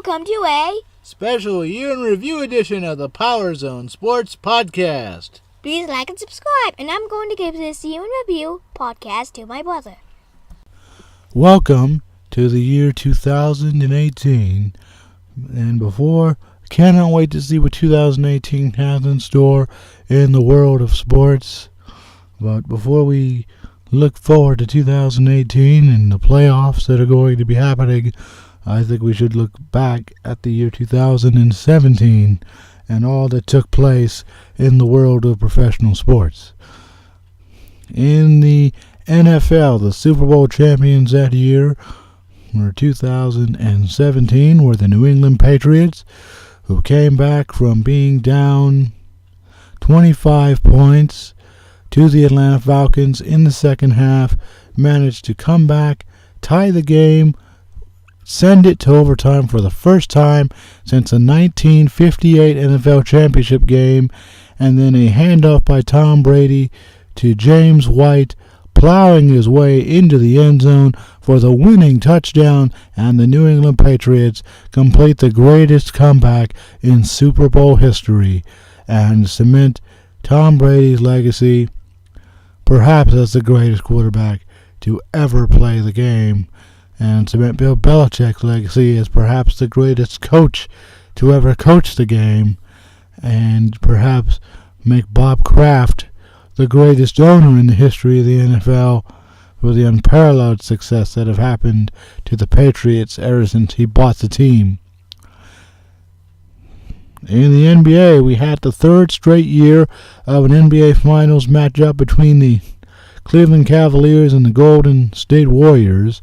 welcome to a special year in review edition of the Power Zone Sports Podcast. Please like and subscribe, and I'm going to give this year in review podcast to my brother. Welcome to the year 2018, and cannot wait to see what 2018 has in store in the world of sports. But before we look forward to 2018 and the playoffs that are going to be happening, I think we should look back at the year 2017 and all that took place in the world of professional sports. In the NFL, the Super Bowl champions that year were 2017 were the New England Patriots, who came back from being down 25 points to the Atlanta Falcons in the second half, managed to come back, tie the game, send it to overtime for the first time since the 1958 NFL Championship game, and then a handoff by Tom Brady to James White, plowing his way into the end zone for the winning touchdown, and the New England Patriots complete the greatest comeback in Super Bowl history and cement Tom Brady's legacy, perhaps as the greatest quarterback to ever play the game, and cement Bill Belichick's legacy as perhaps the greatest coach to ever coach the game, and perhaps make Bob Kraft the greatest owner in the history of the NFL for the unparalleled success that have happened to the Patriots ever since he bought the team. In the NBA, we had the third straight year of an NBA Finals matchup between the Cleveland Cavaliers and the Golden State Warriors.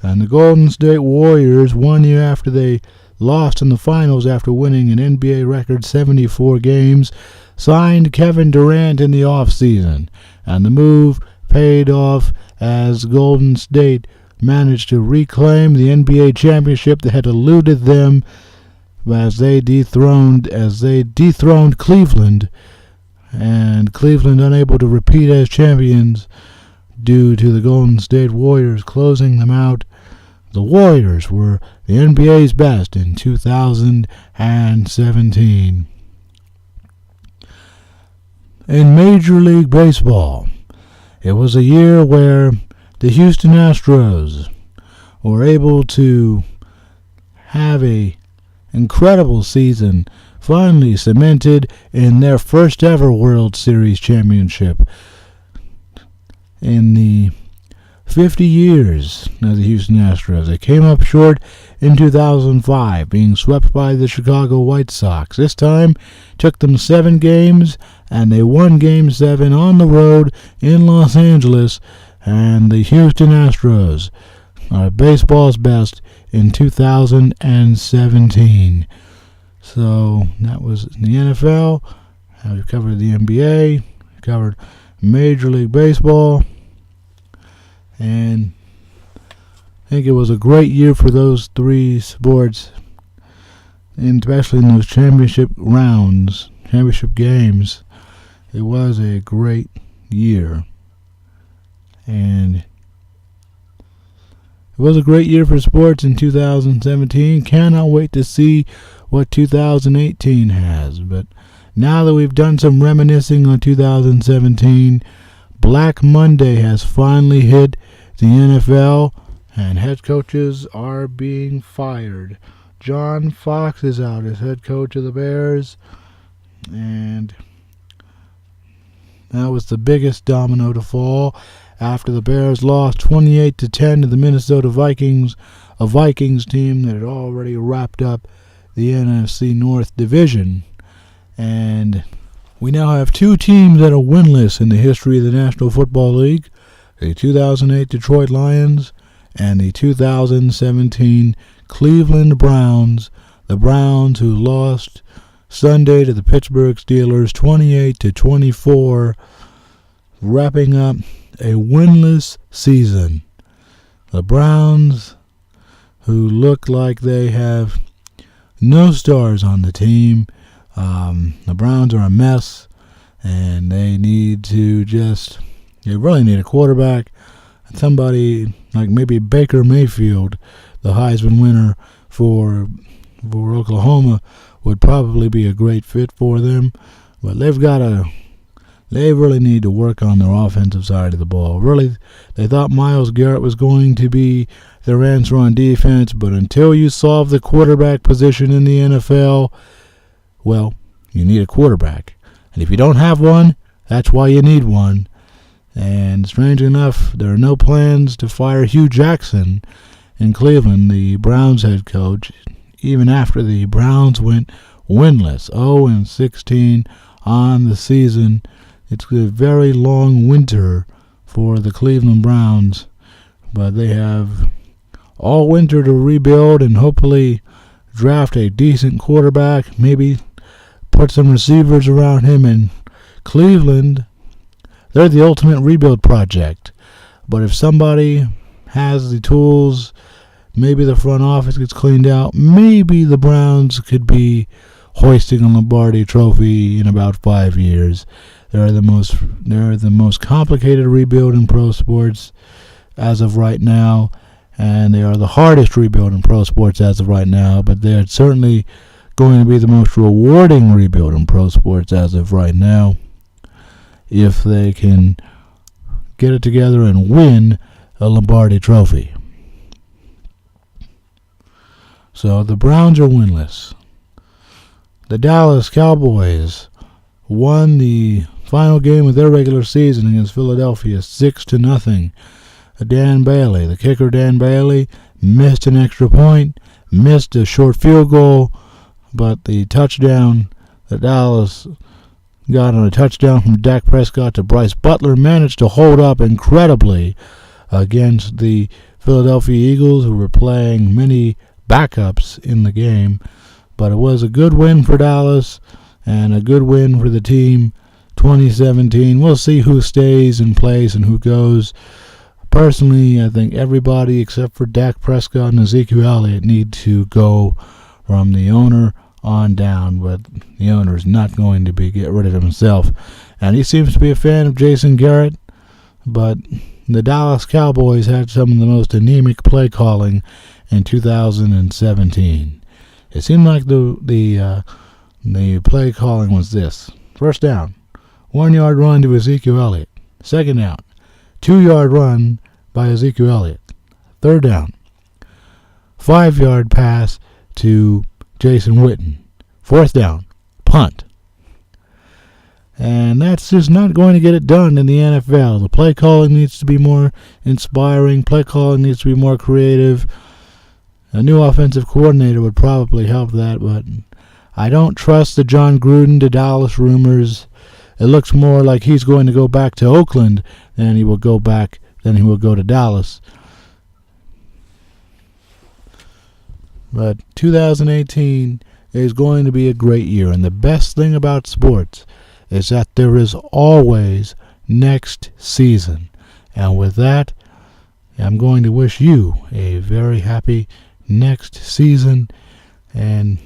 And the Golden State Warriors, 1 year after they lost in the finals after winning an NBA record 74 games, signed Kevin Durant in the offseason. And the move paid off as Golden State managed to reclaim the NBA championship that had eluded them as they dethroned Cleveland, and Cleveland unable to repeat as champions due to the Golden State Warriors closing them out. The Warriors were the NBA's best in 2017. In Major League Baseball, it was a year where the Houston Astros were able to have an incredible season, finally cemented in their first ever World Series championship in the 50 years of the Houston Astros. They came up short in 2005, being swept by the Chicago White Sox. This time took them 7 games, and they won Game 7 on the road in Los Angeles, and the Houston Astros are baseball's best in 2017. So that was the NFL. We covered the NBA, we covered Major League Baseball, and I think it was a great year for those three sports, and especially in those championship rounds, championship games. It was a great year, and it was a great year for sports in 2017. Cannot wait to see what 2018 has. But now that we've done some reminiscing on 2017, Black Monday has finally hit the NFL, and head coaches are being fired. John Fox is out as head coach of the Bears, and that was the biggest domino to fall after the Bears lost 28-10 to the Minnesota Vikings, a Vikings team that had already wrapped up the NFC North Division. And we now have 2 teams that are winless in the history of the National Football League, the 2008 Detroit Lions and the 2017 Cleveland Browns, the Browns who lost Sunday to the Pittsburgh Steelers 28-24, wrapping up a winless season. The Browns, who look like they have no stars on the team. The Browns are a mess, and they really need a quarterback, somebody like maybe Baker Mayfield, the Heisman winner for for Oklahoma would probably be a great fit for them. But they really need to work on their offensive side of the ball. Really, they thought Myles Garrett was going to be their answer on defense, but until you solve the quarterback position in the NFL, well, you need a quarterback. And if you don't have one, that's why you need one. And strange enough, there are no plans to fire Hugh Jackson in Cleveland, the Browns head coach, even after the Browns went winless, 0-16 on the season. It's a very long winter for the Cleveland Browns, but they have all winter to rebuild and hopefully draft a decent quarterback, maybe put some receivers around him. In Cleveland, they're the ultimate rebuild project. But if somebody has the tools, maybe the front office gets cleaned out, maybe the Browns could be hoisting a Lombardi trophy in about 5 years. They're the most complicated rebuild in pro sports as of right now, and they are the hardest rebuild in pro sports as of right now, but they're certainly going to be the most rewarding rebuild in pro sports as of right now if they can get it together and win a Lombardi trophy. So the Browns are winless. The Dallas Cowboys won the final game of their regular season against Philadelphia 6-0. Dan Bailey, the kicker Dan Bailey, missed an extra point, missed a short field goal, but the touchdown that Dallas got on a touchdown from Dak Prescott to Bryce Butler managed to hold up incredibly against the Philadelphia Eagles, who were playing many backups in the game. But it was a good win for Dallas and a good win for the team. 2017, we'll see who stays in place and who goes. Personally, I think everybody except for Dak Prescott and Ezekiel Elliott need to go from the owner on down, but the owner is not going to get rid of himself. And he seems to be a fan of Jason Garrett, but the Dallas Cowboys had some of the most anemic play calling in 2017. It seemed like the play calling was this: first down, 1 yard run to Ezekiel Elliott. Second down, 2 yard run by Ezekiel Elliott. Third down, 5 yard pass to Jason Witten. Fourth down, punt. And that's just not going to get it done in the NFL. The play calling needs to be more inspiring. Play calling needs to be more creative. A new offensive coordinator would probably help that, but I don't trust the John Gruden to Dallas rumors. It looks more like he's going to go back to Oakland than he will go to Dallas. But 2018 is going to be a great year, and the best thing about sports is that there is always next season. And with that, I'm going to wish you a very happy next season. And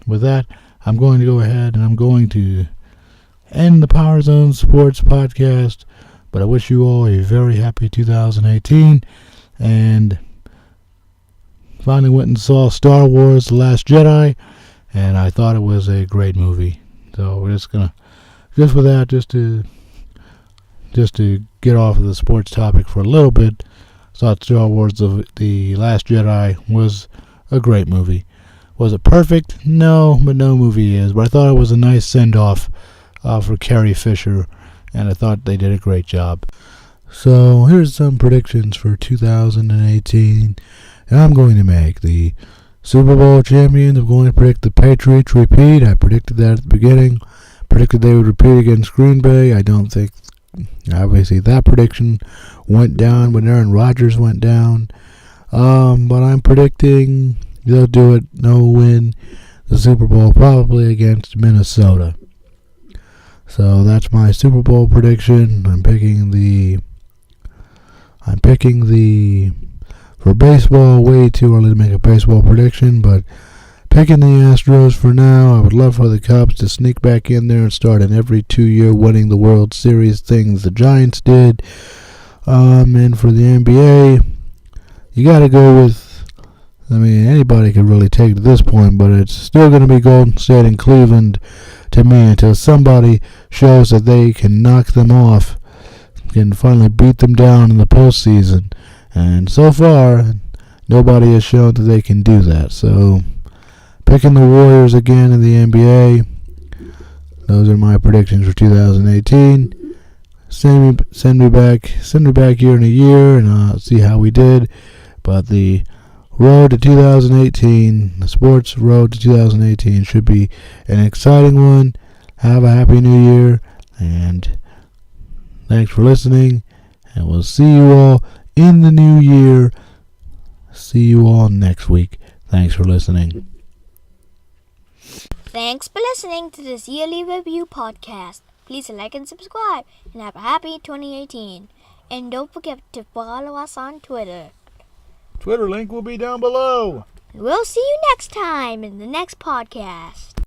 with that, I'm going to go ahead and I'm going to end the Power Zone Sports Podcast. But I wish you all a very happy 2018. And finally went and saw Star Wars: The Last Jedi, and I thought it was a great movie. So we're just to get off of the sports topic for a little bit. I thought Star Wars: The Last Jedi was a great movie. Was it perfect? No, but no movie is. But I thought it was a nice send-off for Carrie Fisher, and I thought they did a great job. So here's some predictions for 2018. And I'm going to make the Super Bowl champions. I'm going to predict the Patriots repeat. I predicted that at the beginning. Predicted they would repeat against Green Bay. I don't think, obviously, that prediction went down when Aaron Rodgers went down. But I'm predicting they'll do it. They'll win the Super Bowl probably against Minnesota. So that's my Super Bowl prediction. I'm picking the for baseball, way too early to make a baseball prediction, but picking the Astros for now. I would love for the Cubs to sneak back in there and start an every 2-year winning the World Series things the Giants did. And for the NBA, you got to go with I mean, anybody could really take it to this point, but it's still going to be Golden State and Cleveland to me until somebody shows that they can knock them off, can finally beat them down in the postseason. And so far, nobody has shown that they can do that. So, picking the Warriors again in the NBA. Those are my predictions for 2018. Send me back here in a year, and I'll see how we did. But the road to 2018, the sports road to 2018, should be an exciting one. Have a happy new year, and thanks for listening. And we'll see you all in the new year. See you all next week. Thanks for listening. Thanks for listening to this yearly review podcast. Please like and subscribe, and have a happy 2018. And don't forget to follow us on Twitter. Twitter link will be down below. We'll see you next time in the next podcast.